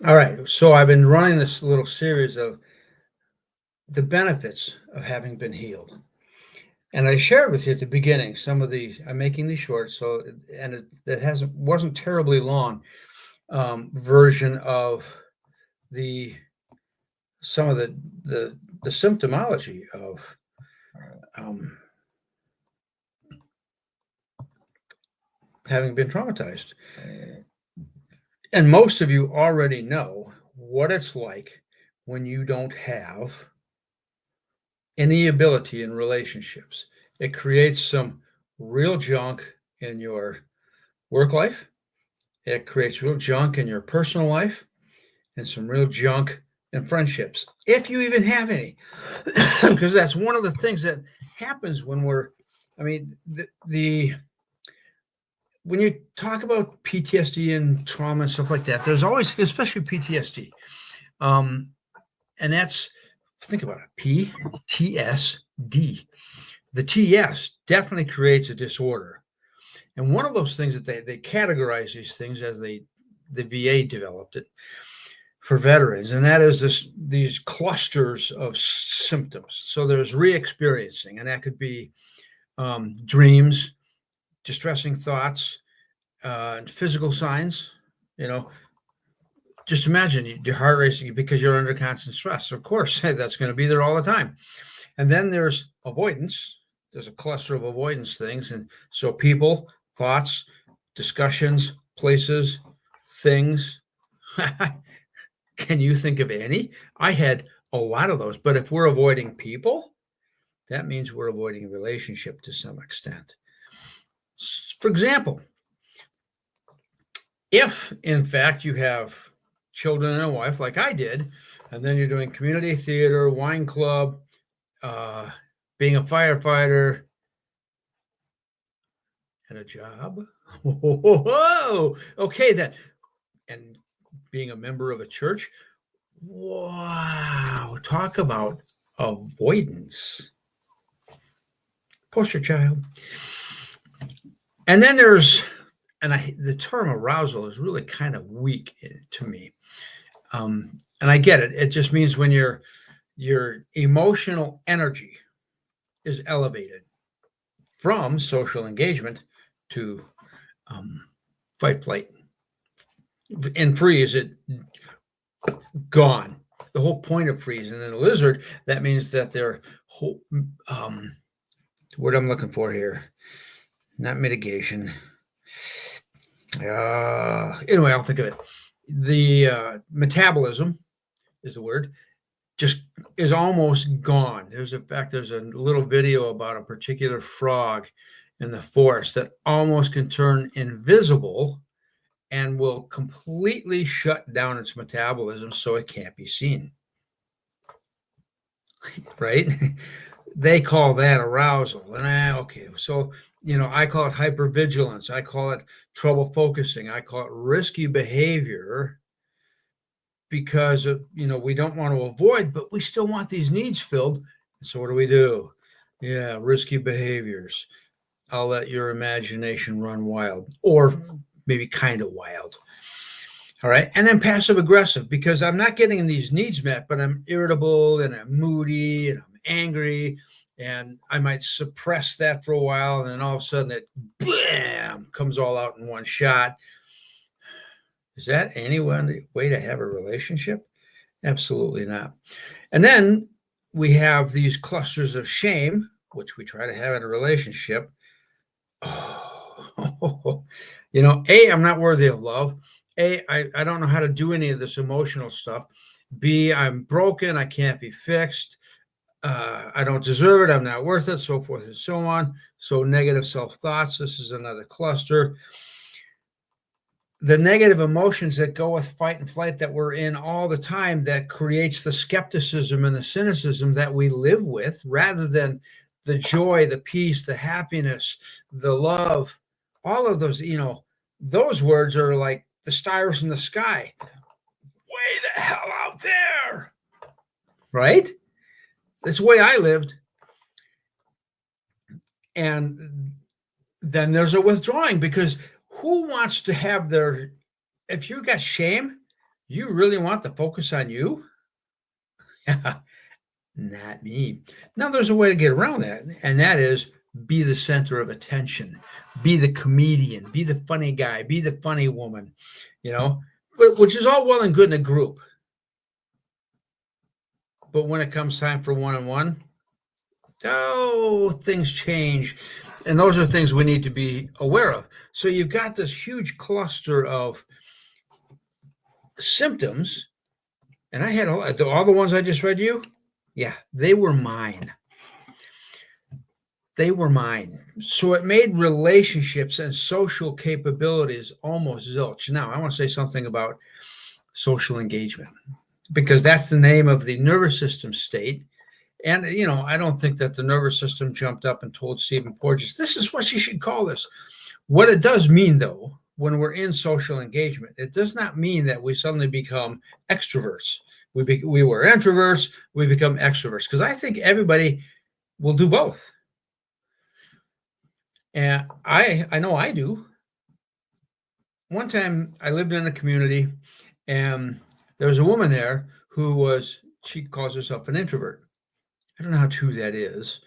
All right. So I've been running this little series of the benefits of having been healed. And I shared with you at the beginning some of the, I'm making these short, so, and it wasn't terribly long, version of the, some of the symptomology of, um, having been traumatized. And most of you already know what it's like when you don't have any ability in relationships. It creates some real junk in your work life. It creates real junk in your personal life and some real junk in friendships, if you even have any. Because that's one of the things that happens when we're, I mean, the when you talk about PTSD and trauma and stuff like that, there's always, especially PTSD, um, and that's, think about it, PTSD. The TS definitely creates a disorder. And one of those things that they categorize these things as the VA developed it for veterans, and that is these clusters of symptoms. So there's re-experiencing, and that could be dreams, distressing thoughts, physical signs. You know, just imagine your heart racing because you're under constant stress. Of course, that's going to be there all the time. And then there's avoidance. There's a cluster of avoidance things. And so people, thoughts, discussions, places, things. Can you think of any? I had a lot of those. But if we're avoiding people, that means we're avoiding a relationship to some extent. For example, if in fact you have children and a wife like I did, and then you're doing community theater, wine club, uh, being a firefighter, and a job. Whoa, okay then, and being a member of a church. Wow, talk about avoidance. Poster child. And then there's, the term arousal is really kind of weak to me. And I get it. It just means when your emotional energy is elevated from social engagement to fight, flight, and freeze. It gone. The whole point of freeze. And in a lizard, that means that their whole word I'm looking for here, not mitigation. Anyway, I'll think of it. The metabolism is the word, just is almost gone. There's a little video about a particular frog in the forest that almost can turn invisible and will completely shut down its metabolism so it can't be seen. Right? They call that arousal. And okay, so I call it hypervigilance. I call it trouble focusing. I call it risky behavior because we don't want to avoid, but we still want these needs filled. So what do we do? Yeah, risky behaviors. I'll let your imagination run wild, or maybe kind of wild. All right. And then passive aggressive, because I'm not getting these needs met, but I'm irritable and I'm moody and I'm angry. And I might suppress that for a while. And then all of a sudden it bam comes all out in one shot. Is that any way to have a relationship? Absolutely not. And then we have these clusters of shame, which we try to have in a relationship. Oh, A, I'm not worthy of love. A, I don't know how to do any of this emotional stuff. B, I'm broken. I can't be fixed. I don't deserve it. I'm not worth it, so forth and so on. So negative self-thoughts. This is another cluster. The negative emotions that go with fight and flight that we're in all the time, that creates the skepticism and the cynicism that we live with, rather than the joy, the peace, the happiness, the love, all of those, those words are like the stars in the sky. Way the hell out there. Right? That's the way I lived. And then there's a withdrawing, because who wants to have if you got shame, You really want the focus on you? Not me. Now, there's a way to get around that, and that is be the center of attention, be the comedian, be the funny guy, be the funny woman, you know, which is all well and good in a group. But when it comes time for one on one, oh, things change. And those are things we need to be aware of. So you've got this huge cluster of symptoms, and I had all the ones I just read you. Yeah, they were mine. They were mine. So it made relationships and social capabilities almost zilch. Now, I want to say something about social engagement because that's the name of the nervous system state. And, I don't think that the nervous system jumped up and told Stephen Porges, this is what you should call this. What it does mean, though, when we're in social engagement, it does not mean that we suddenly become extroverts. We were introverts, we become extroverts, because I think everybody will do both. And I know I do. One time I lived in a community and there was a woman there she calls herself an introvert. I don't know how true that is.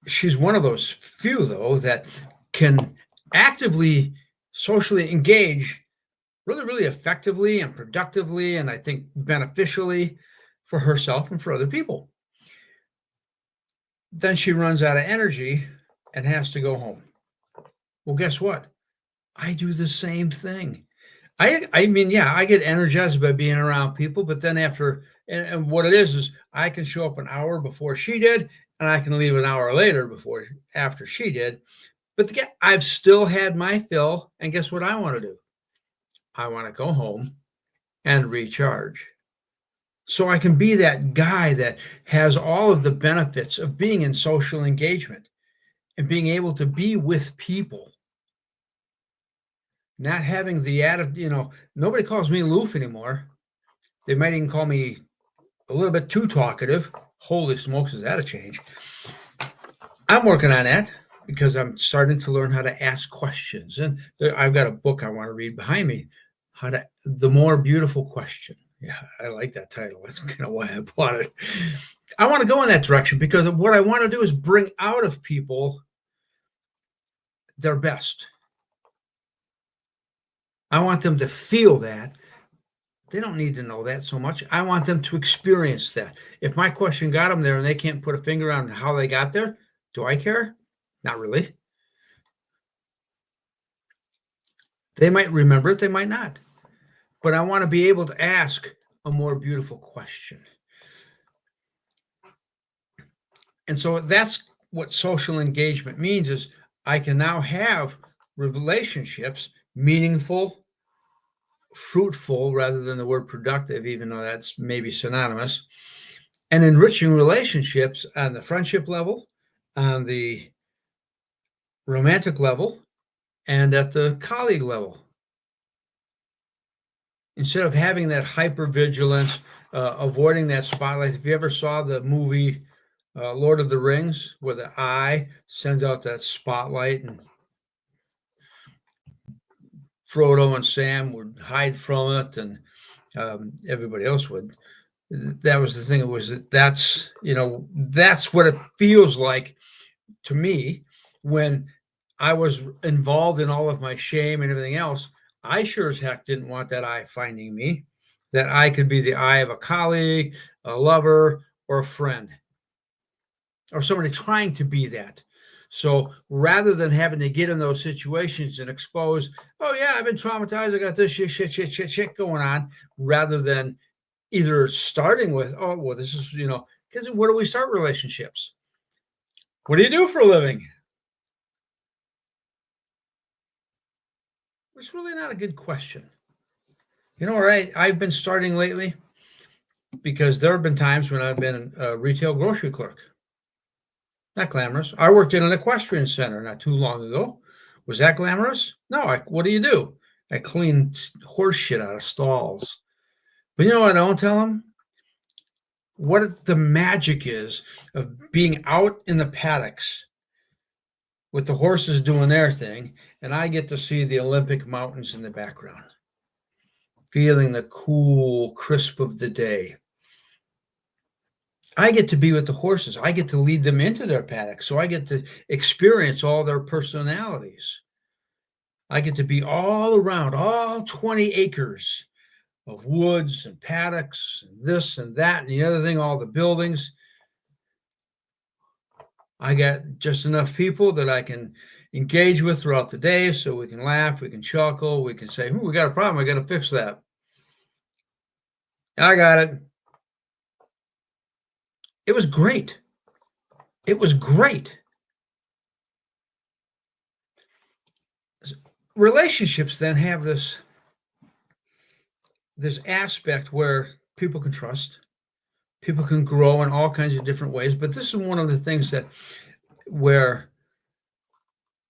She's one of those few, though, that can actively socially engage really, really effectively and productively, and I think beneficially for herself and for other people. Then she runs out of energy and has to go home. Well, guess what? I do the same thing. I mean, yeah, I get energized by being around people, but then and what it is I can show up an hour before she did, and I can leave an hour later after she did. But I've still had my fill, and guess what I want to do? I want to go home and recharge. So I can be that guy that has all of the benefits of being in social engagement and being able to be with people. Not having the attitude, nobody calls me aloof anymore. They might even call me a little bit too talkative. Holy smokes, is that a change? I'm working on that because I'm starting to learn how to ask questions. And I've got a book I want to read behind me, The More Beautiful Question. Yeah, I like that title. That's kind of why I bought it. I want to go in that direction because what I want to do is bring out of people their best. I want them to feel that. They don't need to know that so much. I want them to experience that. If my question got them there and they can't put a finger on how they got there, do I care? Not really. They might remember it, they might not. But I want to be able to ask a more beautiful question. And so that's what social engagement means is I can now have relationships, meaningful, fruitful rather than the word productive, even though that's maybe synonymous, and enriching relationships on the friendship level, on the romantic level, and at the colleague level. Instead of having that hypervigilance, avoiding that spotlight. If you ever saw the movie Lord of the Rings, where the eye sends out that spotlight and Frodo and Sam would hide from it and everybody else would. That was the thing. That's what it feels like to me when I was involved in all of my shame and everything else. I sure as heck didn't want that eye finding me, that I could be the eye of a colleague, a lover, or a friend, or somebody trying to be that. So rather than having to get in those situations and expose, oh yeah, I've been traumatized, I got this shit going on, rather than either starting with, oh, well, this is, because where do we start relationships? What do you do for a living? It's really not a good question. I've been starting lately because there have been times when I've been a retail grocery clerk. Not glamorous. I worked in an equestrian center not too long ago. Was that glamorous? No. What do? I clean horse shit out of stalls. But you know what I don't tell them? What the magic is of being out in the paddocks with the horses doing their thing, and I get to see the Olympic mountains in the background. feeling the cool crisp of the day. I get to be with the horses. I get to lead them into their paddock, so I get to experience all their personalities. I get to be all around all 20 acres of woods and paddocks and this and that and the other thing, all the buildings. I got just enough people that I can engage with throughout the day so we can laugh, we can chuckle, we can say, we got a problem, I got to fix that. I got it. It was great. It was great. Relationships then have this aspect where people can trust, people can grow in all kinds of different ways. But this is one of the things where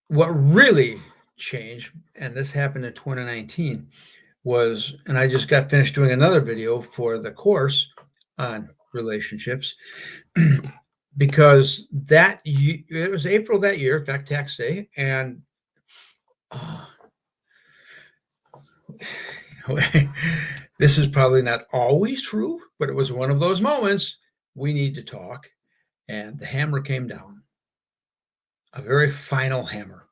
what really changed, and this happened in 2019, was, and I just got finished doing another video for the course on relationships, because it was April that year, in fact, tax day, and this is probably not always true, but it was one of those moments. We need to talk. And the hammer came down, a very final hammer.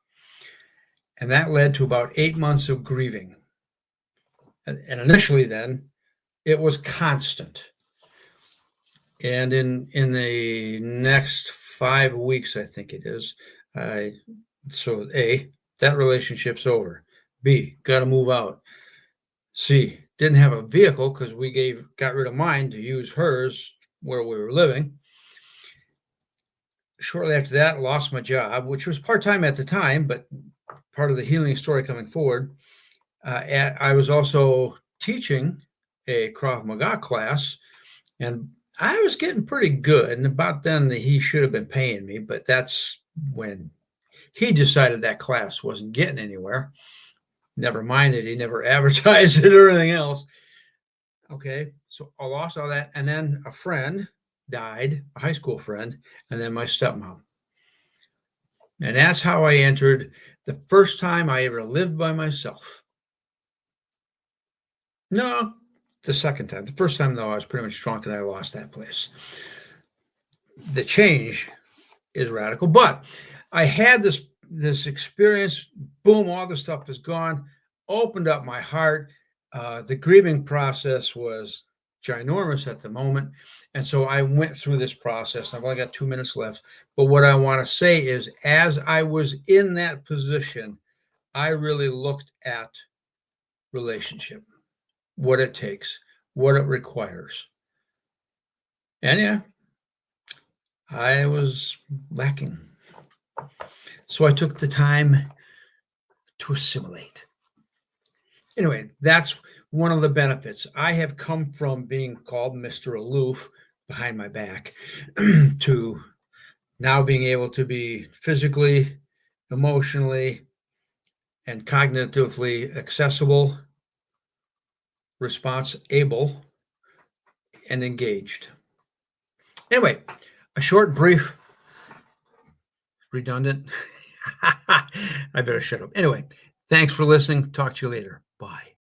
And that led to about 8 months of grieving. And initially then, it was constant. And in the next 5 weeks, I think it is, so A, that relationship's over. B, got to move out. C, didn't have a vehicle because we got rid of mine to use hers where we were living. Shortly after that, lost my job, which was part-time at the time, but part of the healing story coming forward. I was also teaching a Krav Maga class, and I was getting pretty good. And about then, he should have been paying me, but that's when he decided that class wasn't getting anywhere. Never mind that he never advertised it or anything else. Okay, so I lost all that. And then a friend died, a high school friend, and then my stepmom. And that's how I entered the first time I ever lived by myself. No, the second time. The first time, though, I was pretty much drunk and I lost that place. The change is radical, but I had this experience. Boom, all the stuff is gone. Opened up my heart. The grieving process was ginormous at the moment. And so I went through this process. I've only got 2 minutes left. But what I want to say is, as I was in that position, I really looked at relationship, what it takes, what it requires. And yeah, I was lacking. So I took the time to assimilate. Anyway, that's one of the benefits. I have come from being called Mr. Aloof behind my back to now being able to be physically, emotionally, and cognitively accessible, response-able, and engaged. Anyway, a short, brief, redundant. I better shut up. Anyway, thanks for listening. Talk to you later. Bye.